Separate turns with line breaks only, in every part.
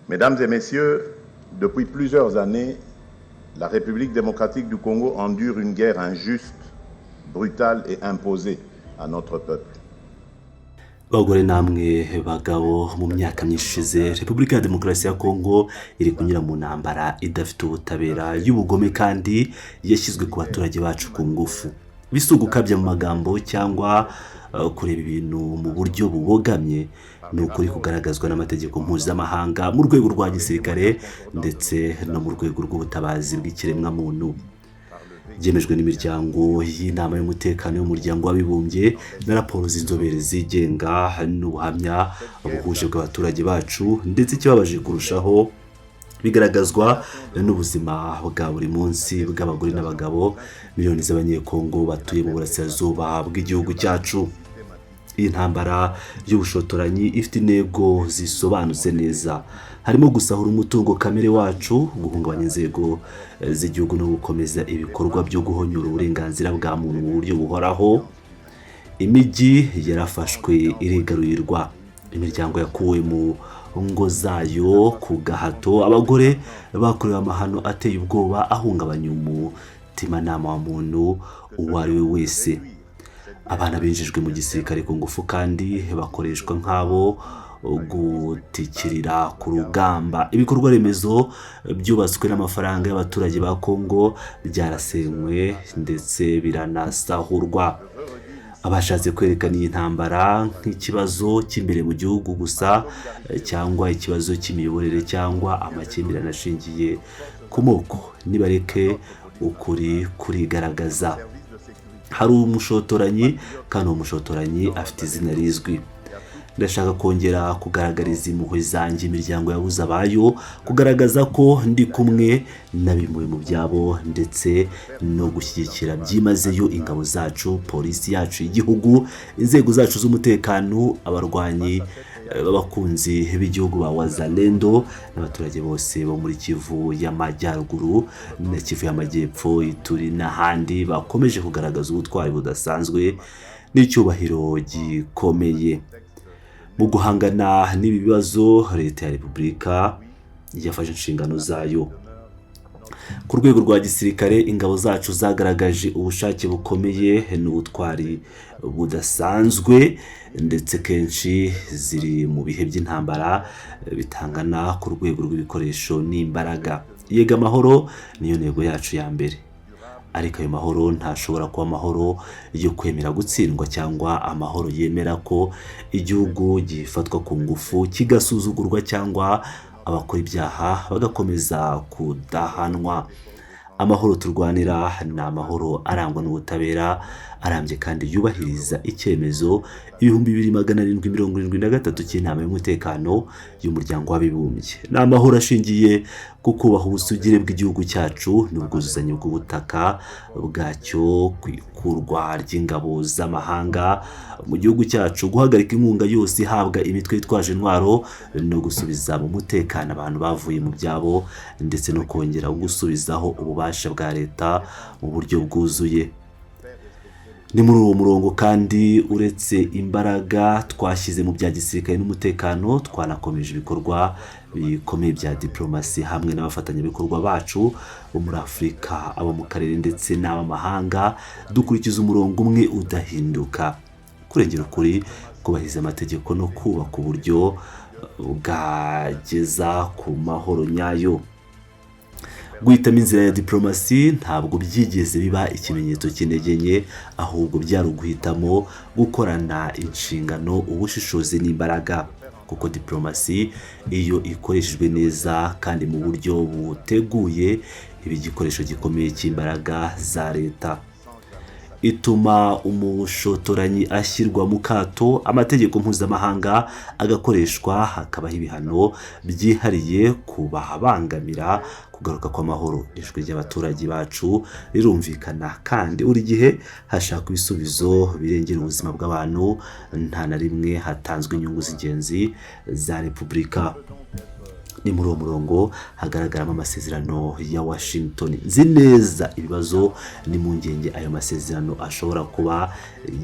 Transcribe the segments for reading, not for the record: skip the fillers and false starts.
Mesdames et messieurs, depuis plusieurs années, la République démocratique du Congo endure une guerre injuste, brutale et imposée à notre peuple.
Bagore namwe bagabo mu myaka myinshi ishize Repubulika ya Demokarasi ya Kongo iri kunyura mu ntambara idafite ubutabera y'ubugome kandi yashyizwe ku baturage bacu ku ngufu. Bisugukabya mu magambo cyangwa kureba ibintu mu buryo bubogamye ni ukuri kugaragazwa n'amategeko mpuzamahanga mu rwego rwa gisirikare ndetse no mu rwego rw'ubutabazi bw'ikiremwa muntu. Byemejwe n'imiryango y'inama y'umutekano y'umuryango w'abibumbye na raporo z'inzobere zigenga n'ubuhamya buhuje bw'abaturage bacu, ndetse ikibabaje kurushaho bigaragazwa n'ubuzima bwa buri munsi bw'abagore n'abagabo miliyoni z'abanyekongo batuye mu burasirazuba bw'igihugu cyacu. Iyi ntambara y'ubushotoranyi ifite intego zisobanutse neza, harimo gusahura umutungo kamere wacu, guhungabanya inzego z'igihugu no gukomeza ibikorwa byo guhonyura uburenganzira bwa muntu mu buryo buhoraho. Imijyi yarafashwe irigarurirwa, imiryango yakuwe mu ngo zayo ku gahato, abagore bakorewe amahano ateye ubwoba ahungabanya umutimanama wa muntu uwo ari we wese. Abana binjijwe mu gisirikare ku ngufu kandi bakoreshwa nk'abo gutikirira ku rugamba. Ibikorwa remezo byubatswe n'amafaranga y'abaturage ba Kongo byarasenywe ndetse biranasahurwa. Abashatse kwerekana iyi ntambara nk'ikibazo cy'imbere mu gihugu gusa cyangwa ikibazo cy'imiyoborere cyangwa amakimbirane ashingiye ku moko nibareke ukuri kurigaragaza. Hari umushotoranyi kandi uwo mushotoranyi afite izina rizwi. Ndashaka kongera kugaragariza impuhwe zanjye imiryango yabuze abayo, kugaragaza ko ndi kumwe n'abimuwe mu byabo ndetse no gushyigikira byimazeyo ingabo zacu, polisi yacu y'igihugu, inzego zacu z'umutekano, abarwanyi b'abakunzi b'igihugu ba Wazalendo n'abaturage bose bo muri Kivu y'Amajyaruguru na Kivu y'Amajyepfo, Ituri n'ahandi bakomeje kugaragaza ubutwari budasanzwe n'icyubahiro gikomeye. Mu guhangana n'ibi bibazo, leta ya Repubulika yafashe inshingano zayo. Ku rwego rwa gisirikare, ingabo zacu zagaragaje ubushake bukomeye n'ubutwari budasanzwe, ndetse kenshi ziri mu bihe by'intambara bitangana ku rwego rw'ibikoresho n'imbaraga. Yega amahoro niyo ntego yacu ya mbere, ariko ayo mahoro ntashobora kuba amahoro yo kwemera gutsindwa cyangwa amahoro yemera ko igihugu gifatwa ku ngufu kigasuzugurwa cyangwa abakora ibyaha bagakomeza kudahanwa. Amahoro turwanira ni amahoro arangwa n'ubutabera arambye kandi yubahiriza icyemezo 2773 cy'inama y'umutekano y'umuryango w'abibumbye. Ni amahoro ashingiye ku kubaha ubusugire bw'igihugu cyacu n'ubwuzuzanye bw'ubutaka bwacyo, ku ikurwa ry'ingabo z'amahanga mu gihugu cyacu, guhagarika inkunga yose ihabwa imitwe yitwaje intwaro no gusubiza mu mutekano abantu bavuye mu byabo, ndetse no kongera gusubizaho ububasha bwa leta mu buryo bwuzuye. Ni muri uwo murongo kandi uretse imbaraga twashyize mu bya gisirikare n'umutekano, twanakomeje ibikorwa bikomeye bya diplomasi hamwe n'abafatanyabikorwa bacu bo muri Afurika, abo mu karere ndetse n'abamahanga, dukurikiza umurongo umwe udahinduka: kurengera ukuri, kubahiriza amategeko no kubaka uburyo bwageza ku mahoro nyayo. Guhitamo inzira ya diplomasi ntabwo byigeze biba ikimenyetso cy'intege nke, ahubwo byari uguhitamo gukorana inshingano, ubushishozi n'imbaraga, kuko diplomasi iyo ikoreshejwe neza kandi mu buryo buteguye iba igikoresho gikomeye cy'imbaraga za leta. Ituma umushotoranyi ashyirwa mu kato, amategeko mpuzamahanga agakoreshwa, hakabaho ibihano byihariye ku babangamira kugaruka kw'amahoro. Ijwi ry'abaturage bacu rirumvikana kandi buri gihe hashakwa ibisubizo birengera ubuzima bw'abantu, nta na rimwe hatanzwe inyungu z'ingenzi za Repubulika. ni muri uwo murongo hagaragaramo amasezerano ya Washington. Nzi neza ibibazo n'impungenge ayo masezerano ashobora kuba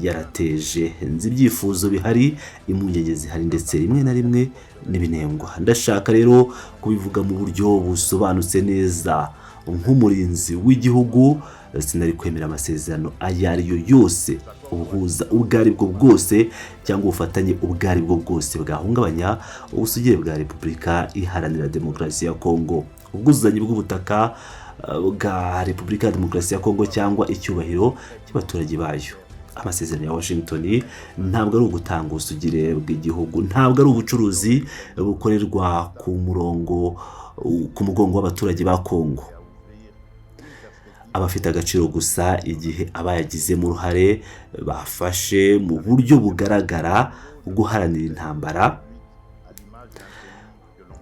yarateje, nzi ibyifuzo bihari, impungenge zihari ndetse rimwe na rimwe n'ibinengwa. Ndashaka rero kubivuga mu buryo busobanutse neza. Nk'umurinzi w'igihugu sinari kwemera amasezerano ayo ari yo yose, ubuhuza ubwo ari bwo bwose cyangwa ubufatanye ubwo ari bwo bwose bwahungabanya ubusugire bwa Repubulika Iharanira Demokarasi ya Kongo, ubwuzuzanye bw'ubutaka bwa Repubulika ya Demokarasi ya Kongo cyangwa icyubahiro cy'abaturage bayo. Amasezerano ya Washington ntabwo ari ugutanga ubusugire bw'igihugu, ntabwo ari ubucuruzi bukorerwa ku mugongo w'abaturage ba Kongo. Abafite agaciro gusa igihe abayagizemo uruhare bafashe mu buryo bugaragara guharanira intambara,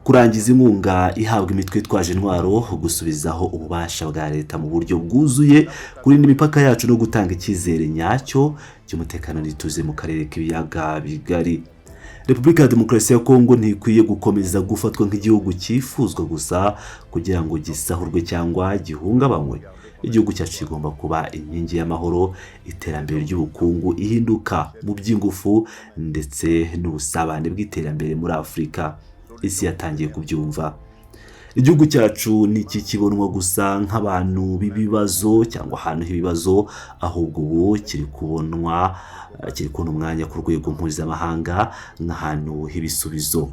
kurangiza inkunga ihabwa imitwe itwaje intwaro, gusubizaho ububasha bwa leta mu buryo bwuzuye, kurinda imipaka yacu no gutanga icyizere nyacyo cy'umutekano n'ituze mu karere k'ibiyaga bigari. Repubulika ya Demokarasi ya Kongo ntikwiye gukomeza gufatwa nk'igihugu cyifuzwa gusa kugira ngo gisahurwe cyangwa gihungabanywe. Igihugu cyacu kigomba kuba inkingi y'amahoro, iterambere ry'ubukungu, ihinduka mu by'ingufu ndetse n'ubusabane bw'iterambere muri Afurika. Isi yatangiye kubyumva. Igihugu cyacu ntikikibonwa gusa nk'abantu b'ibibazo cyangwa ahantu h'ibibazo, ahubwo ubu kiri kubona umwanya ku rwego mpuzamahanga nk'ahantu h'ibisubizo.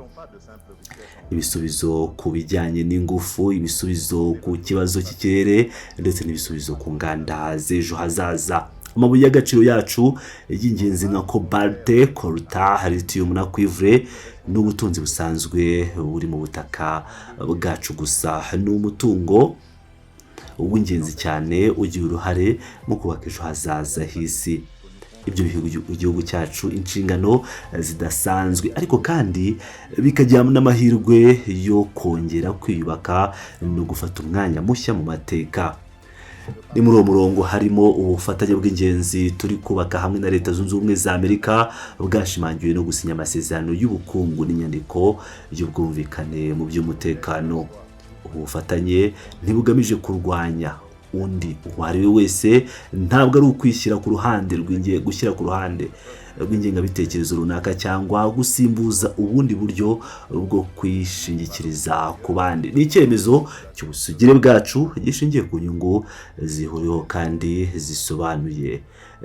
Ibisubizo ku bijyanye n'ingufu, ibisubizo ku kibazo cy'ikirere ndetse n'ibisubizo ku nganda z'ejo hazaza. Amabuye y'agaciro yacu y'ingenzi nka cobalt, coltan, lithium na cuivre n'ubutunzi busanzwe buri mu butaka bwacu gusa, ni umutungo w'ingenzi cyane ugira uruhare mu kubaka ejo hazaza h'isi. Ibyo igihugu cyacu inshingano zidasanzwe, ariko kandi bikagira n'amahirwe yo kongera kwiyubaka no gufata umwanya mushya mu mateka. Ni muri uwo murongo harimo ubufatanye bw'ingenzi turi kubaka hamwe na Leta Zunze Ubumwe za Amerika, bwashimangiwe no gusinya amasezerano y'ubukungu n'inyandiko y'ubwumvikane mu by'umutekano. Ubu bufatanye ntibugamije kurwanya undi uwo ari we wese, ntabwo ari ukwishyira ku ruhande rw'ingengabitekerezo runaka cyangwa gusimbuza ubundi buryo bwo kwishingikiriza ku bandi. Ni icyemezo cy'ubusugire bwacu gishingiye ku nyungu zihuriweho kandi zisobanuye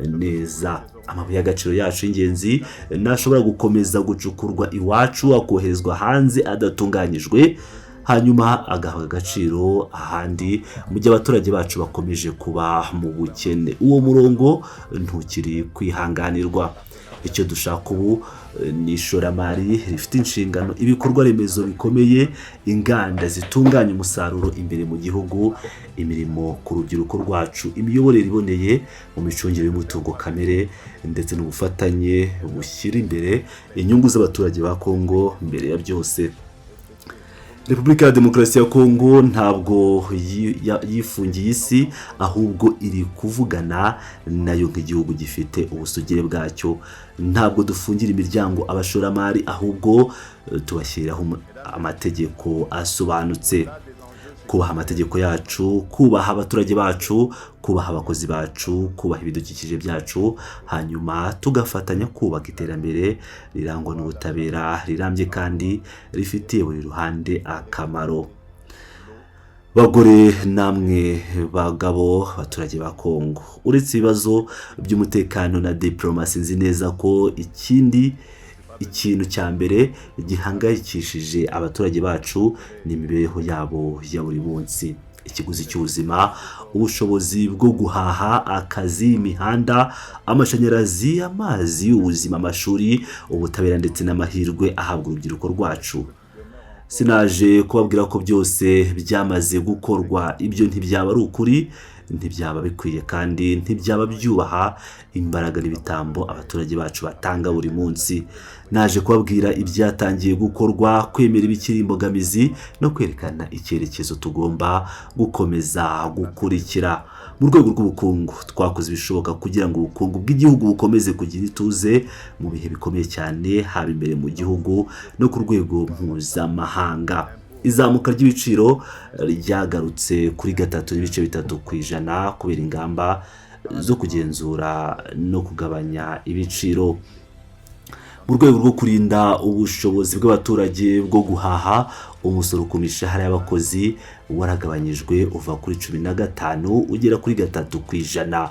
neza. Amabuye y'agaciro yacu y'ingenzi ntashobora gukomeza gucukurwa iwacu akoherezwa hanze adatunganyijwe hanyuma agahabwa agaciro ahandi mu gihe abaturage bacu bakomeje kuba mu bukene. Uwo murongo ntukiri kwihanganirwa. Icyo dushaka ubu ni ishoramari rifite inshingano, ibikorwa remezo bikomeye, inganda zitunganya umusaruro imbere mu gihugu, imirimo ku rubyiruko rwacu, imiyoborere iboneye mu micungire y'umutungo kamere ndetse n'ubufatanye bushyira imbere inyungu z'abaturage ba Kongo mbere ya byose. Repubulika ya Demokarasi ya Kongo ntabwo yifungiye isi, ahubwo iri kuvugana nayo nk'igihugu gifite ubusugire bwacyo. Ntabwo dufungira imiryango abashoramari, ahubwo tubashyiriraho amategeko asobanutse. Kubaha amategeko yacu, kubaha abaturage bacu, kubaha abakozi bacu, kubaha ibidukikije byacu, hanyuma tugafatanya kubaka iterambere rirangwa n'ubutabera rirambye kandi rifitiye buri ruhande akamaro. Bagore namwe bagabo, abaturage ba Kongo, uretse ibibazo by'umutekano na diplomasi, nzi neza ko ikintu cya mbere gihangayikishije abaturage bacu ni imibereho yabo ya buri munsi. Ikiguzi cy'ubuzima, ubushobozi bwo guhaha, akazi, imihanda, amashanyarazi, amazi, ubuzima, amashuri, ubutabera ndetse n'amahirwe ahabwa urubyiruko rwacu. Sinaje kubabwira ko byose byamaze gukorwa. Ibyo ntibyaba ari ukuri, ntibyaba bikwiye kandi ntibyaba byubaha imbaraga n'ibitambo abaturage bacu batanga buri munsi. Naje kubabwira ibyatangiye gukorwa, kwemera ibikiri imbogamizi no kwerekana icyerekezo tugomba gukomeza gukurikira. Mu rwego rw'ubukungu twakoze ibishoboka kugira ngo ubukungu bw'igihugu bukomeze kugira ituze mu bihe bikomeye cyane, haba imbere mu gihugu no ku rwego mpuzamahanga. izamuka ry'ibiciro ryagarutse kuri 3.3% kubera ingamba zo kugenzura no kugabanya ibiciro. Mu rwego rwo kurinda ubushobozi bw'abaturage bwo guhaha, umusoro ku mishahara y'abakozi waragabanyijwe uva kuri 15 ugera kuri 3%.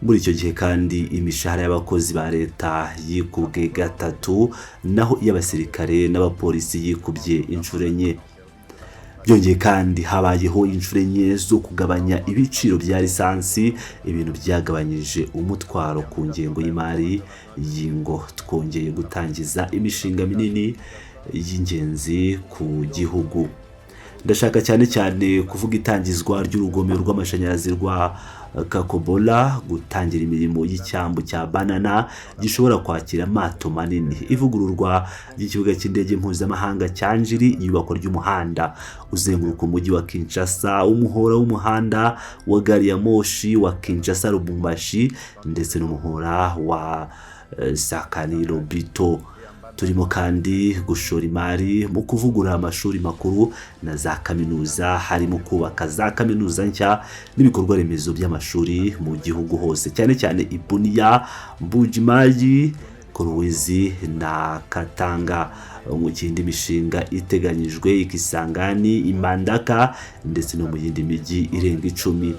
Muri icyo gihe kandi imishahara y'abakozi ba leta yikubwe 3, naho iy'abasirikare n'abapolisi yikubye inshuro 4. Byongeye kandi habayeho inshuro 4 zo kugabanya ibiciro bya lisansi, ibintu byagabanyije umutwaro ku ngengo y'imari y'ingo. Twongeye gutangiza imishinga minini y'ingenzi ku gihugu. Ndashaka cyane kuvuga itangizwa ry'urugomero rw'amashanyarazi rwa Kakobola, gutangira imirimo y'icyambu cya Banana gishobora kwakira amato manini, ivugururwa ry'ikibuga cy'indege mpuzamahanga cya Njiri, iyubakwa ry'umuhanda uzenguruka umujyi wa Kinshasa, umuhora w'umuhanda wa gari ya moshi wa Kinshasa Lubumbashi, ndetse n'umuhora wa Sakaniro Bito. Turimo kandi gushora imari mu kuvugurura amashuri makuru na za kaminuza, harimo kubaka za kaminuza nshya n'ibikorwa remezo by'amashuri mu gihugu hose, cyane Ibunia, Mbujimayi, Kolwezi na Katanga. Mu kindi mishinga iteganyijwe Ikisangani, Imandaka ndetse no mu yindi mijyi irenga 10.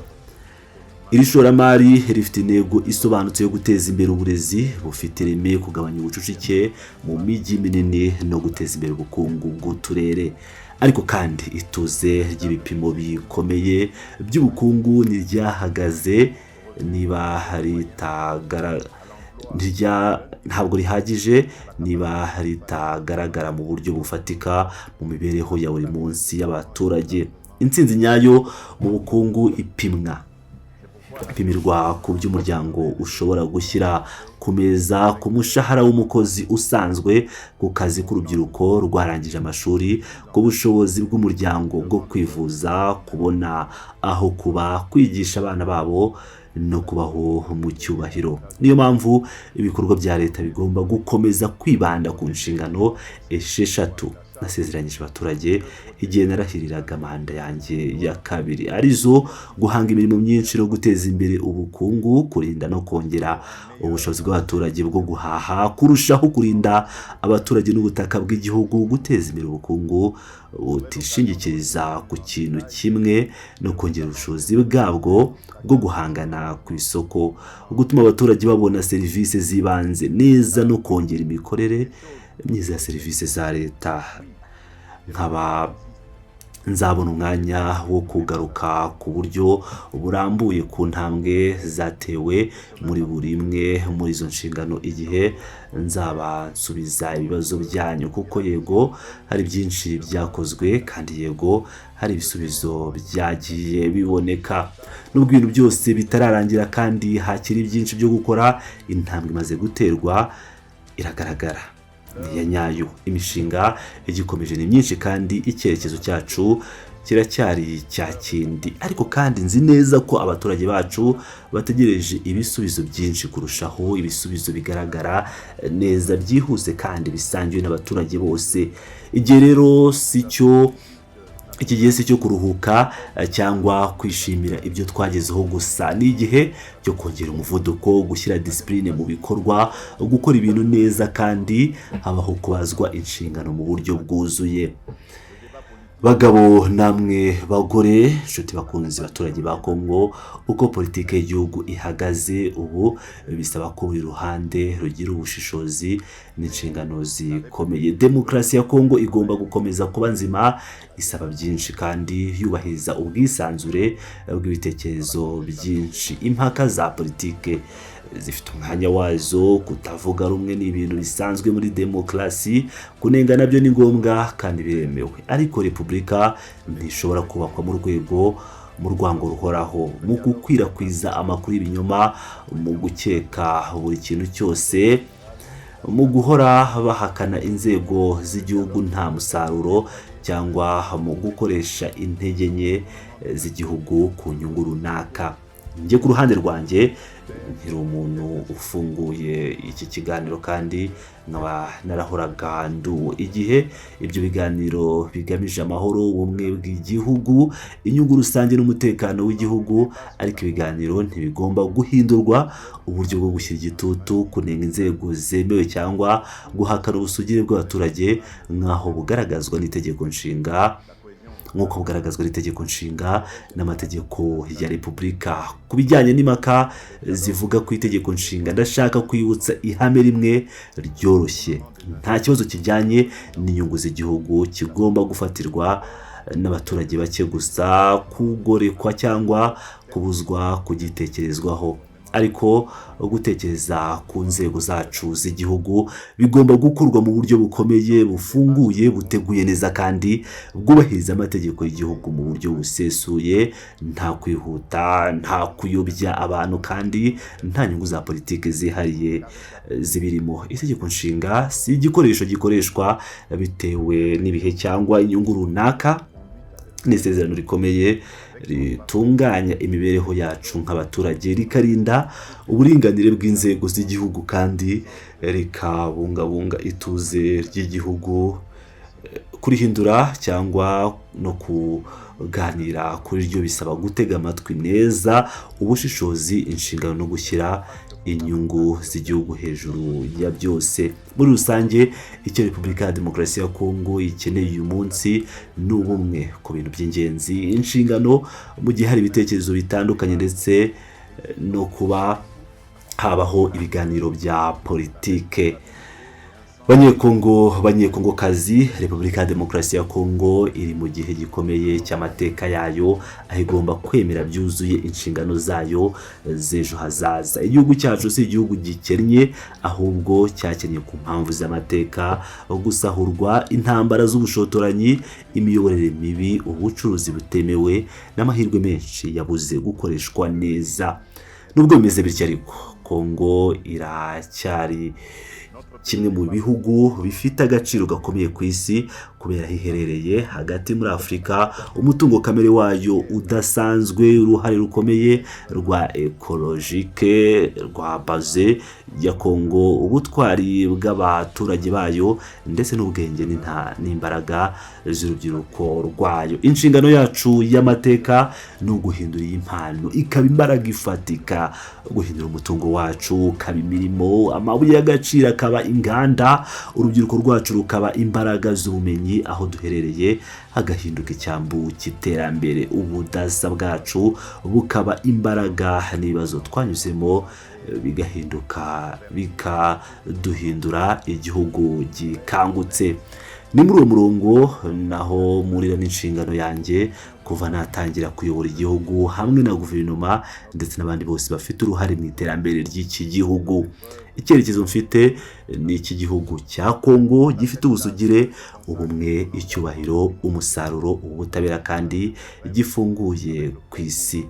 Iri shoramari rifite intego isobanutse yo guteza imbere uburezi bufite ireme, kugabanya ubucucike mu mijyi minini no guteza imbere ubukungu bw'uturere. Ariko kandi ituze ry'ibipimo bikomeye by'ubukungu ntiryahagaze, niba ntabwo rihagije, niba ritagaragara mu buryo bufatika mu mibereho ya buri munsi y'abaturage. Intsinzi nyayo mu bukungu ipimirwa ku by'umuryango ushobora gushyira ku meza, ku mushahara w'umukozi usanzwe, ku kazi k'urubyiruko rwarangije amashuri, ku bushobozi bw'umuryango bwo kwivuza, kubona aho kuba, kwigisha abana babo no kubaho mu cyubahiro. Niyo mpamvu ibikorwa bya leta bigomba gukomeza kwibanda ku nshingano 6 nasezeranyije abaturage igihe narahiriraga manda yanjye ya 2, arizo guhanga imirimo myinshi no guteza imbere ubukungu, kurinda no kongera ubushobozi bw'abaturage bwo guhaha, kurushaho kurinda abaturage n'ubutaka bw'igihugu, guteza imbere ubukungu butishingikiriza ku kintu kimwe no kongera ubushobozi bwabwo bwo guhangana ku isoko, gutuma abaturage babona serivisi zibanze neza no kongera imikorere myiza ya serivisi za leta. Nkaba nzabona umwanya wo kugaruka ku buryo burambuye ku ntambwe zatewe muri buri imwe muri izo nshingano igihe nzaba nsubiza ibibazo byanyu, kuko yego hari byinshi byakozwe kandi yego hari ibisubizo byagiye biboneka. Nubwo ibintu byose bitararangira kandi hakiri byinshi byo gukora, intambwe imaze guterwa iragaragara ya nyayo. Imishinga igikomeje ni myinshi kandi icyerekezo cyacu kiracyari cya kindi, ariko kandi nzi neza ko abaturage bacu bategereje ibisubizo byinshi kurushaho, ibisubizo bigaragara neza, byihuse kandi bisangiwe n'abaturage bose. Igihe rero iki gihe si cyo kuruhuka cyangwa kwishimira ibyo twagezeho gusa, ni igihe cyo kongera umuvuduko, gushyira discipline mu bikorwa, gukora ibintu neza kandi habaho kubazwa inshingano mu buryo bwuzuye. Bagabo namwe bagore, nshuti bakunzi baturage ba Kongo, uko politike y'igihugu ihagaze ubu bisaba ko buri ruhande rugira ubushishozi n'inshingano zikomeye. Demokarasi ya Kongo igomba gukomeza kuba nzima, isaba byinshi kandi yubahiriza ubwisanzure bw'ibitekerezo byinshi. Impaka za politike zifite umwanya wazo, kutavuga rumwe ni ibintu bisanzwe muri demokarasi, kunenga nabyo ni ngombwa kandi biremewe, ariko repubulika ntishobora kubakwa mu rwango ruhoraho, mu gukwirakwiza amakuru y'ibinyoma, mu gukeka buri kintu cyose, mu guhora bahakana inzego z'igihugu nta musaruro, cyangwa mu gukoresha intege nke z'igihugu ku nyungu runaka. njye ku ruhande rwanjye nkiri umuntu ufunguye iki kiganiro kandi nkaba narahoraga nduwo igihe ibyo biganiro bigamije amahoro, ubumwe bw'igihugu, inyungu rusange n'umutekano w'igihugu, ariko ibiganiro ntibigomba guhindurwa uburyo bwo gushyira igitutu, kunenga inzego zemewe cyangwa guhakana ubusugire bw'abaturage nk'aho bugaragazwa n'itegeko nshinga nk'uko bugaragazwa n'itegeko nshinga n'amategeko ya Repubulika. Ku bijyanye n'impaka zivuga ku itegeko nshinga, ndashaka kwibutsa ihame rimwe ryoroshye: nta kibazo kijyanye n'inyungu z'igihugu kigomba gufatirwa n'abaturage bake gusa, kugorekwa cyangwa kubuzwa kugitekerezwaho, ariko gutekereza ku nzego zacu z'igihugu bigomba gukorwa mu buryo bukomeye, bufunguye, buteguye neza kandi bwubahiriza amategeko y'igihugu mu buryo busesuye, nta kwihuta, nta kuyobya abantu kandi nta nyungu za politiki zihariye zibirimo. Itegeko nshinga si igikoresho gikoreshwa bitewe n'ibihe cyangwa inyungu runaka, ni isezerano rikomeye ritunganya imibereho yacu nk'abaturage, rikarinda uburinganire bw'inzego z'igihugu kandi rikabungabunga ituze ry'igihugu. Kurihindura cyangwa no kuganira kuri ryo bisaba gutega amatwi neza, ubushishozi, inshingano no gushyira inyungu z'igihugu hejuru ya byose. Muri rusange icyo Repubulika ya Demokarasi ya Kongo ikeneye uyu munsi ni ubumwe ku bintu by'ingenzi, inshingano mu gihe hari ibitekerezo bitandukanye, ndetse no kuba habaho ibiganiro bya politike. Banyekongokazi, Repubulika ya Demokarasi ya Kongo iri mu gihe gikomeye cy'amateka yayo, aho igomba kwemera byuzuye inshingano zayo z'ejo hazaza. Igihugu cyacu si igihugu gikennye, ahubwo cyakennye ku mpamvu z'amateka, gusahurwa, intambara z'ubushotoranyi, imiyoborere mibi, ubucuruzi butemewe n'amahirwe menshi yabuze gukoreshwa neza. Nubwo bimeze bityo ariko, Kongo iracyari kimwe mu bihugu bifite agaciro gakomeye ku isi kubera hiherereye hagati muri Afurika, umutungo kamere wayo udasanzwe, uruhare rukomeye rwa ekologike rwa baze ya Kongo, ubutwari bw'abaturage bayo, ndetse n'ubwenge n'imbaraga z'urubyiruko rwayo. Inshingano yacu y'amateka ni uguhindura iyi mpano ikaba imbaraga ifatika, guhindura umutungo wacu ukaba imirimo, amabuye y'agaciro akaba inganda, urubyiruko rwacu rukaba imbaraga z'ubumenyi, aho duherereye hagahinduka icyambu cy'iterambere, ubudasa bwacu bukaba imbaraga n'ibibazo twanyuzemo bigahinduka bikaduhindura igihugu gikangutse. Ni muri uwo murongo naho murira n'inshingano yanjye kuva natangira kuyobora igihugu hamwe na guverinoma ndetse n'abandi bose bafite uruhare mu iterambere ry'iki gihugu. Icyerekezo mfite ni iki gihugu cya Kongo gifite ubusugire, ubumwe, icyubahiro, umusaruro, ubutabera kandi gifunguye ku isi.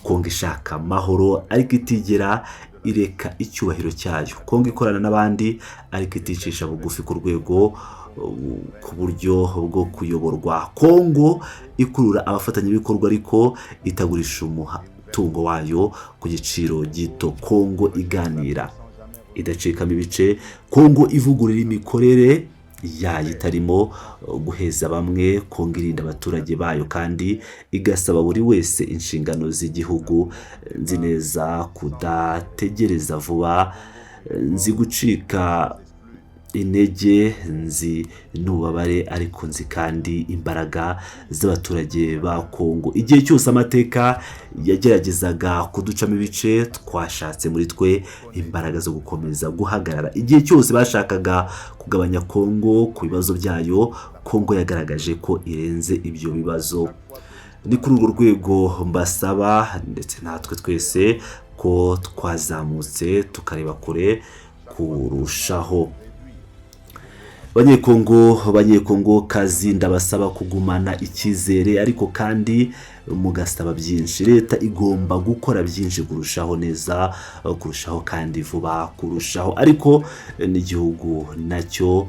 Kongo ishaka amahoro ariko itigera ireka icyubahiro cyayo. Kongo ikorana n'abandi ariko iticisha bugufi ku rwego ku buryo bwo kuyoborwa. Kongo ikurura abafatanyabikorwa ariko itagurisha umutungo wayo ku giciro gito. Kongo iganira idacikamo ibice. Kongo ivugurura imikorere yayo itarimo guheza bamwe. Kongo irinda abaturage bayo kandi igasaba buri wese inshingano z'igihugu. Nzi neza kudategereza vuba, nzi gucika intege, nzi n'ububabare, ariko nzi kandi imbaraga z'abaturage ba Kongo. Igihe cyose amateka yageragezaga kuducamo ibice, twashatse muri twe imbaraga zo gukomeza guhagarara. Igihe cyose bashakaga kugabanya Kongo ku bibazo byayo, Kongo yagaragaje ko irenze ibyo bibazo. Ni kuri urwo rwego mbasaba ndetse natwe twese ko twazamutse tukareba kure kurushaho. banyekongo kazi ndabasaba kugumana icyizere, ariko kandi mugasaba byinshi. Leta igomba gukora byinshi kurushaho neza, kurushaho kandi vuba kurushaho, ariko n'igihugu nacyo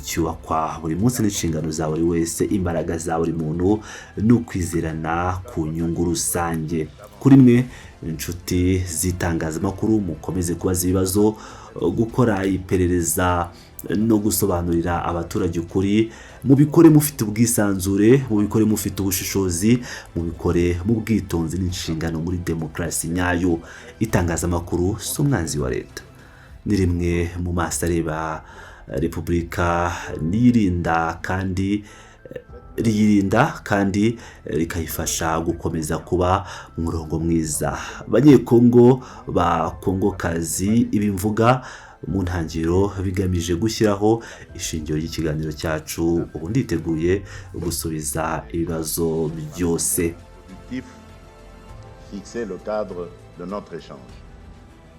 cyubakwa buri munsi n'inshingano za buri wese. Imbaraga za buri muntu ni ukwizerana ku nyungu rusange. Kuri mwe inshuti z'itangazamakuru, mukomeze kubaza ibibazo, gukora iperereza no gusobanurira abaturage ukuri. Mubikore mufite ubwisanzure, mubikore mufite ubushishozi, mubikore mu bwitonzi n'inshingano muri demokarasi nyayo. Itangazamakuru si umwanzi wa leta, ni rimwe mu maso areba repubulika, riyirinda kandi rikayifasha gukomeza kuba umurongo mwiza. Banyekongo ba kongokazi, ibi mvuga mu ntangiriro bigamije gushyiraho ishingiro ry'ikiganiro cyacu. Ubu nditeguye gusubiza ibibazo byose.
Fixer le cadre de notre échange.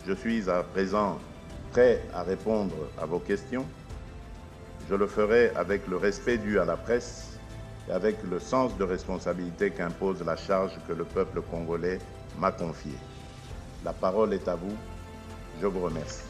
Je suis à présent prêt à répondre à vos questions. Je le ferai avec le respect dû à la presse et avec le sens de responsabilité qu'impose la charge que le peuple congolais m'a confiée. La parole est à vous. Je vous remercie.